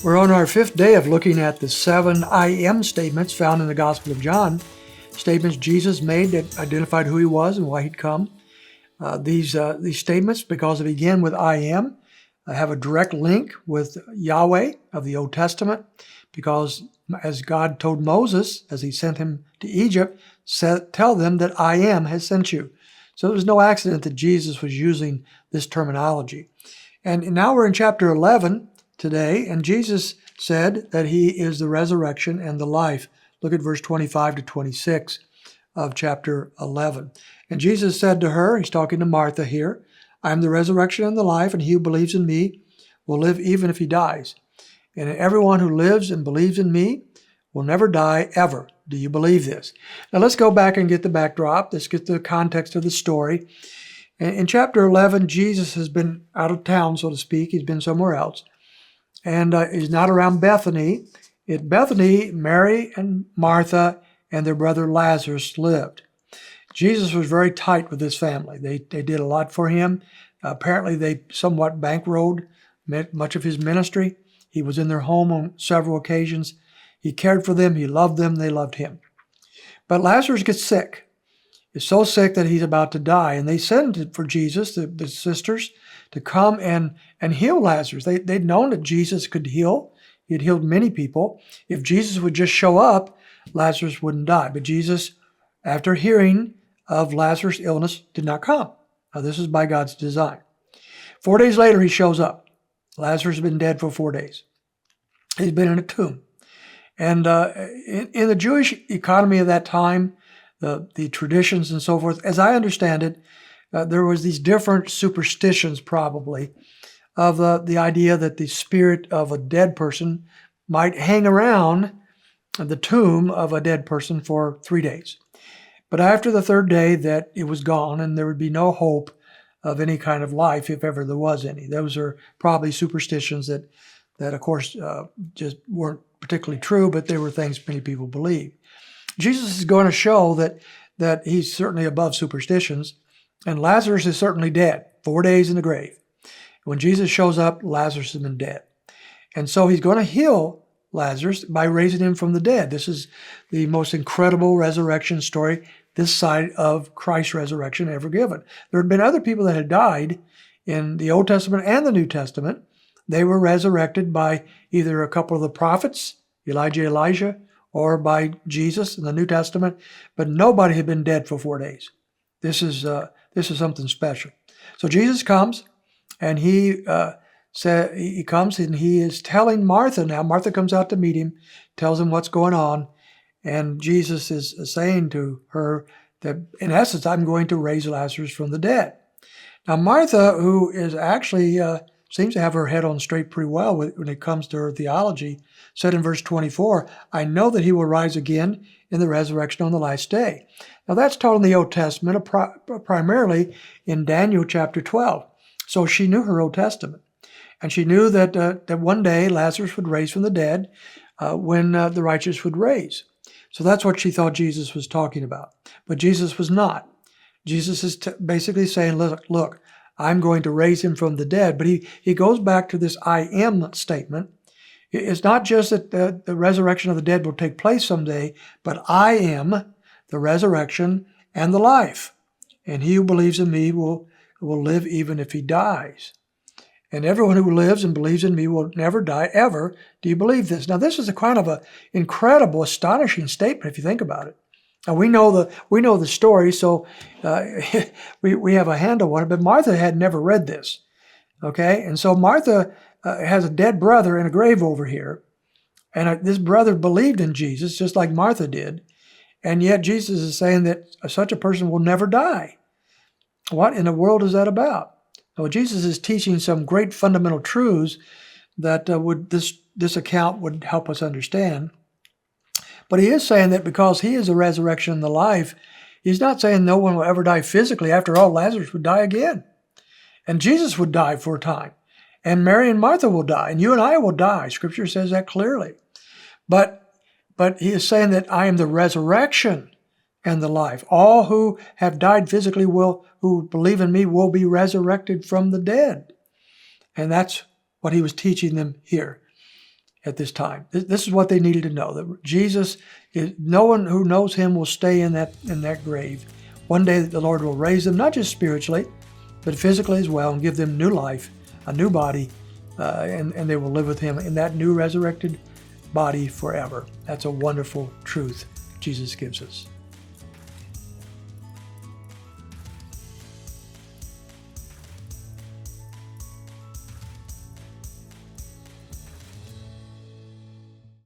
We're on our fifth day of looking at the 7 I am statements found in the Gospel of John, statements Jesus made that identified who he was and why he'd come. These statements, because they begin with I am, have a direct link with Yahweh of the Old Testament, because as God told Moses, as he sent him to Egypt, tell them that I am has sent you. So it was no accident that Jesus was using this terminology. And now we're in chapter 11 today, and Jesus said that he is the resurrection and the life. Look at verse 25 to 26 of chapter 11. And Jesus said to her, he's talking to Martha here, I am the resurrection and the life, and he who believes in me will live even if he dies. And everyone who lives and believes in me will never die ever. Do you believe this? Now let's go back and get the backdrop. Let's get the context of the story. In chapter 11, Jesus has been out of town, so to speak. He's been somewhere else. And he's not around Bethany. At Bethany, Mary and Martha and their brother Lazarus lived. Jesus was very tight with his family. They did a lot for him. Apparently, they somewhat bankrolled much of his ministry. He was in their home on several occasions. He cared for them. He loved them. They loved him. But Lazarus gets sick. He's so sick that he's about to die. And they sent for Jesus, the sisters, to come and heal Lazarus. They'd known that Jesus could heal. He had healed many people. If Jesus would just show up, Lazarus wouldn't die. But Jesus, after hearing of Lazarus' illness, did not come. Now, this is by God's design. 4 days later, he shows up. Lazarus has been dead for 4 days. He's been in a tomb. And in the Jewish economy of that time, the traditions and so forth, as I understand it, there was these different superstitions probably of the idea that the spirit of a dead person might hang around the tomb of a dead person for 3 days. But after the third day that it was gone and there would be no hope of any kind of life, if ever there was any. Those are probably superstitions that of course just weren't particularly true, but they were things many people believed. Jesus is going to show that he's certainly above superstitions, and Lazarus is certainly dead, 4 days in the grave. When Jesus shows up, Lazarus has been dead. And so he's going to heal Lazarus by raising him from the dead. This is the most incredible resurrection story this side of Christ's resurrection ever given. There had been other people that had died in the Old Testament and the New Testament. They were resurrected by either a couple of the prophets, Elijah, or by Jesus in the New Testament, but nobody had been dead for 4 days. This is something special. So Jesus comes, and he comes and he is telling Martha now. Martha comes out to meet him, tells him what's going on, and Jesus is saying to her that, in essence, I'm going to raise Lazarus from the dead. Now, Martha, who is actually seems to have her head on straight pretty well when it comes to her theology, said in verse 24, I know that he will rise again in the resurrection on the last day. Now, that's taught in the Old Testament, primarily in Daniel chapter 12. So she knew her Old Testament. And she knew that one day Lazarus would rise from the dead when the righteous would raise. So that's what she thought Jesus was talking about. But Jesus was not. Jesus is basically saying, look, I'm going to raise him from the dead. But he goes back to this I am statement. It's not just that the resurrection of the dead will take place someday, but I am the resurrection and the life. And he who believes in me will live even if he dies. And everyone who lives and believes in me will never die ever. Do you believe this? Now, this is a kind of an incredible, astonishing statement if you think about it. Now, we know the story, so we have a handle on it, but Martha had never read this, okay? And so Martha has a dead brother in a grave over here, and this brother believed in Jesus just like Martha did, and yet Jesus is saying that such a person will never die. What in the world is that about? Well, Jesus is teaching some great fundamental truths that this account would help us understand. But he is saying that because he is the resurrection and the life, he's not saying no one will ever die physically. After all, Lazarus would die again. And Jesus would die for a time. And Mary and Martha will die. And you and I will die. Scripture says that clearly. But he is saying that I am the resurrection and the life. All who have died physically who believe in me will be resurrected from the dead. And that's what he was teaching them here. at this time. This is what they needed to know, that Jesus is, no one who knows him will stay in that grave. One day the Lord will raise them, not just spiritually, but physically as well, and give them new life, a new body, and they will live with him in that new resurrected body forever. That's a wonderful truth Jesus gives us.